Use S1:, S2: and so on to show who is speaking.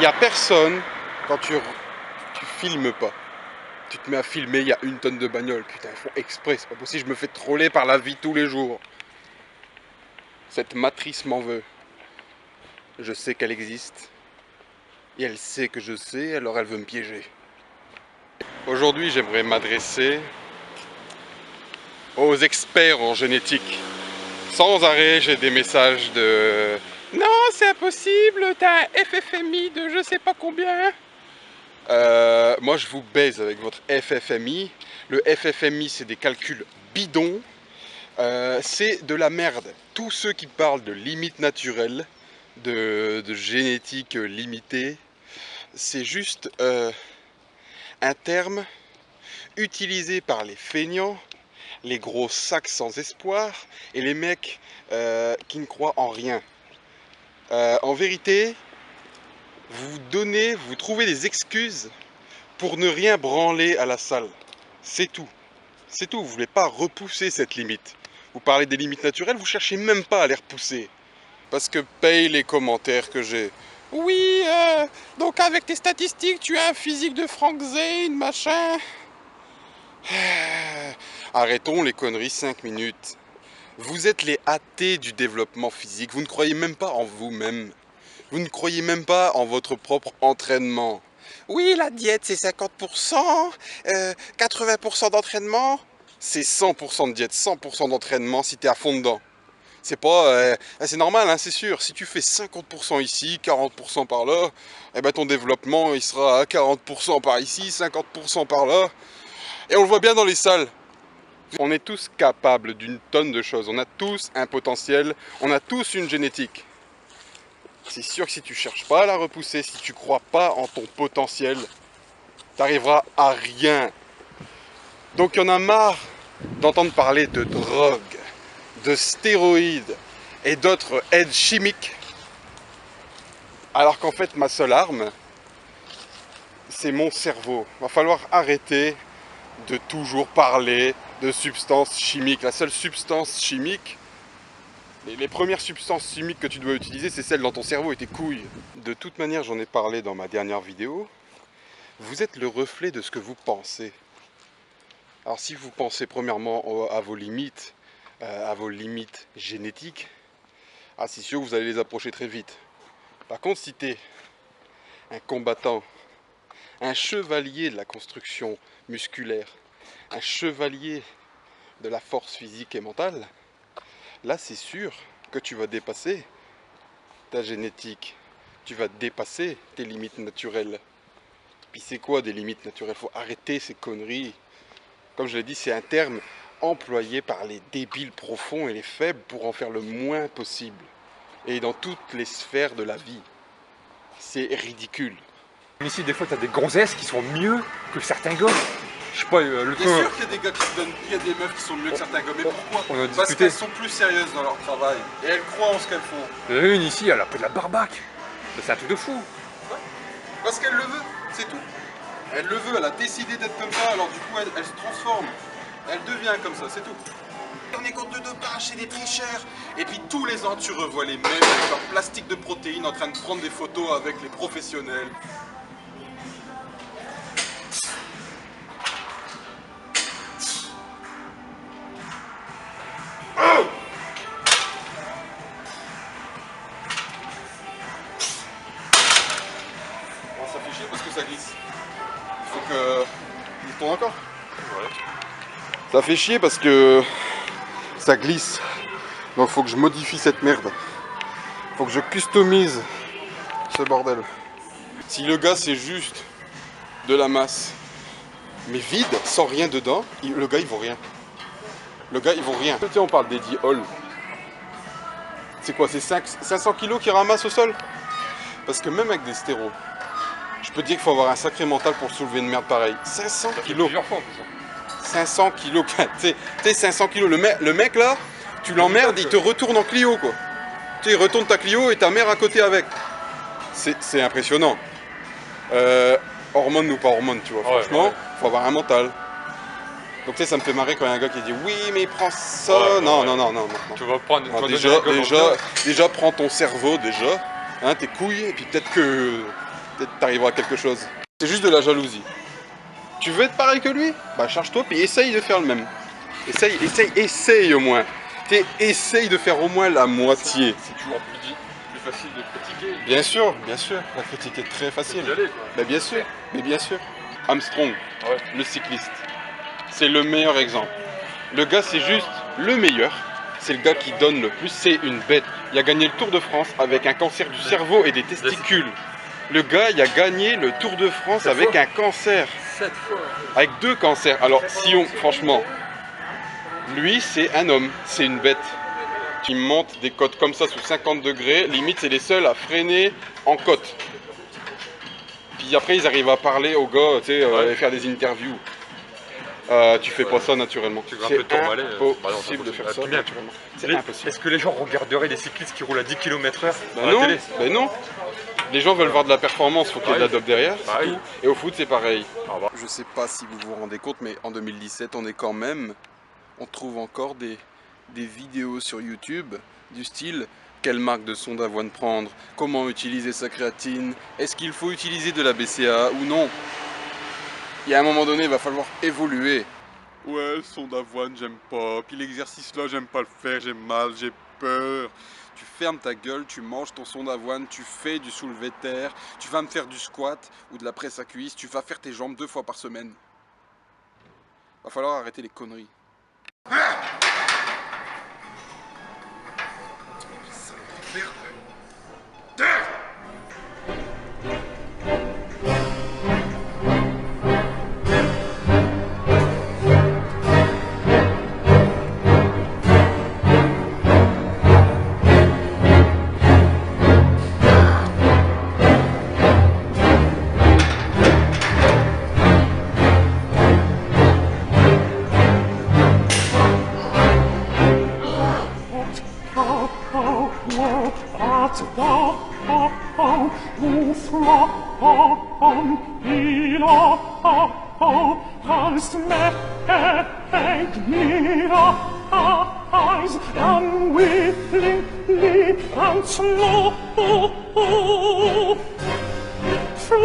S1: Il n'y a personne quand tu filmes pas. Tu te mets à filmer, il y a une tonne de bagnoles. Putain, ils font exprès, c'est pas possible, je me fais troller par la vie tous les jours. Cette matrice m'en veut. Je sais qu'elle existe. Et elle sait que je sais, alors elle veut me piéger. Aujourd'hui, j'aimerais m'adresser aux experts en génétique. Sans arrêt, j'ai des messages de « Non, c'est impossible, t'as un FFMI de je sais pas combien ». Moi, je vous baise avec votre FFMI. Le FFMI, c'est des calculs bidons. C'est de la merde. Tous ceux qui parlent de limites naturelles, de génétique limitée, c'est juste un terme utilisé par les feignants, les gros sacs sans espoir et les mecs qui ne croient en rien. En vérité, vous trouvez des excuses pour ne rien branler à la salle. C'est tout. C'est tout. Vous ne voulez pas repousser cette limite. Vous parlez des limites naturelles, vous cherchez même pas à les repousser. Parce que paye les commentaires que j'ai. Oui, donc avec tes statistiques, tu as un physique de Frank Zane, machin. Arrêtons les conneries 5 minutes. Vous êtes les athées du développement physique. Vous ne croyez même pas en vous-même. Vous ne croyez même pas en votre propre entraînement. Oui, la diète, c'est 50%, 80% d'entraînement. C'est 100% de diète, 100% d'entraînement si tu es à fond dedans. C'est pas... c'est normal, hein, c'est sûr. Si tu fais 50% ici, 40% par là, eh ben ton développement, il sera à 40% par ici, 50% par là. Et on le voit bien dans les salles. On est tous capables d'une tonne de choses. On a tous un potentiel. On a tous une génétique. C'est sûr que si tu cherches pas à la repousser, si tu crois pas en ton potentiel, t'arriveras à rien. Donc il y en a marre d'entendre parler de drogue, de stéroïdes et d'autres aides chimiques. Alors qu'en fait, ma seule arme, c'est mon cerveau. Va falloir arrêter de toujours parler de substances chimiques. La seule substance chimique, les premières substances chimiques que tu dois utiliser, c'est celles dans ton cerveau et tes couilles. De toute manière, j'en ai parlé dans ma dernière vidéo. Vous êtes le reflet de ce que vous pensez. Alors si vous pensez premièrement à vos limites génétiques, c'est sûr que vous allez les approcher très vite. Par contre, si tu es un combattant, un chevalier de la construction musculaire, un chevalier de la force physique et mentale, là c'est sûr que tu vas dépasser ta génétique, tu vas dépasser tes limites naturelles. Puis c'est quoi des limites naturelles? Faut arrêter ces conneries. Comme je l'ai dit, c'est un terme employé par les débiles profonds et les faibles pour en faire le moins possible. Et dans toutes les sphères de la vie. C'est ridicule.
S2: Ici, des fois, t'as des gonzesses qui sont mieux que certains gars. Je sais pas, le
S1: Bien sûr qu'il y a des gars qui se donnent, il y a des meufs qui sont mieux que certains gars, mais pourquoi? Parce qu'elles sont plus sérieuses dans leur travail et elles croient en ce qu'elles font.
S2: Il y en a une ici, elle a pris de la barbaque. C'est un truc de fou.
S1: Ouais. Parce qu'elle le veut, c'est tout. Elle le veut, elle a décidé d'être comme ça, alors du coup elle se transforme. Elle devient comme ça, c'est tout. On est contre le dopage, c'est des tricheurs. Et puis tous les ans tu revois les mêmes avec leur plastique de protéines en train de prendre des photos avec les professionnels. Ça fait chier parce que ça glisse. Il faut que... Il tourne encore? Ouais. Ça fait chier parce que ça glisse. Donc il faut que je modifie cette merde. Il faut que je customise ce bordel. Si le gars c'est juste de la masse, mais vide, sans rien dedans, le gars il vaut rien. Le gars il vaut rien. Tu sais, on parle d'Eddie Hall. C'est quoi? C'est 500 kilos qu'il ramasse au sol? Parce que même avec des stéros, je peux te dire qu'il faut avoir un sacré mental pour soulever une merde pareille. 500 kilos.
S2: Plusieurs fois en plus.
S1: 500 kilos. Tu sais, 500 kilos. Le mec là, tu l'emmerdes, il te retourne en Clio quoi. Tu sais, il retourne ta Clio et ta mère à côté avec. C'est impressionnant. Hormone ou pas hormone, tu vois.
S2: Ouais,
S1: franchement,
S2: ouais.
S1: Faut avoir un mental. Donc tu sais, ça me fait marrer quand il y a un gars qui dit oui, mais il prend ça.
S2: Ouais,
S1: non,
S2: ouais.
S1: non, non, non, non.
S2: Tu vas prendre
S1: Non, déjà, prends ton cerveau déjà. Hein, tes couilles, et puis peut-être que peut-être t'arriveras à quelque chose. C'est juste de la jalousie. Tu veux être pareil que lui? Bah charge-toi puis essaye de faire le même. Essaye au moins. Essaye de faire au moins la moitié.
S2: C'est toujours plus facile de critiquer.
S1: Bien sûr. La critique est très facile. Mais bien sûr. Armstrong, le cycliste, c'est le meilleur exemple. Le gars, c'est juste le meilleur. C'est le gars qui donne le plus. C'est une bête. Il a gagné le Tour de France avec un cancer du cerveau et des testicules. Le gars, il a gagné le Tour de France avec un cancer.
S2: 7 fois.
S1: Avec 2 cancers. Alors, si on, franchement, lui, c'est un homme. C'est une bête. Qui monte des côtes comme ça sous 50 degrés. Limite, c'est les seuls à freiner en côte. Puis après, ils arrivent à parler aux gars, tu sais, faire des interviews. Tu fais pas ça naturellement.
S2: Tu grimpes ton balai.
S1: Impossible de faire ça naturellement. C'est impossible.
S2: Est-ce que les gens regarderaient des cyclistes qui roulent à 10 km/h
S1: à la télé? Ben non. Les gens veulent voir de la performance, faut qu'il y ait de la dope derrière.
S2: Pareil.
S1: Et au foot, c'est pareil. Je sais pas si vous vous rendez compte, mais en 2017, on trouve encore des vidéos sur YouTube du style quelle marque de son d'avoine prendre, comment utiliser sa créatine, est-ce qu'il faut utiliser de la BCA ou non. Il y a un moment donné, il va falloir évoluer. Ouais, le son d'avoine, j'aime pas. Puis l'exercice là, j'aime pas le faire, j'ai mal, j'ai peur. Tu fermes ta gueule, tu manges ton son d'avoine, tu fais du soulevé de terre, tu vas me faire du squat ou de la presse à cuisse, tu vas faire tes jambes 2 fois par semaine. Va falloir arrêter les conneries.
S3: Kannst meg mira eyes unwillingly and slow from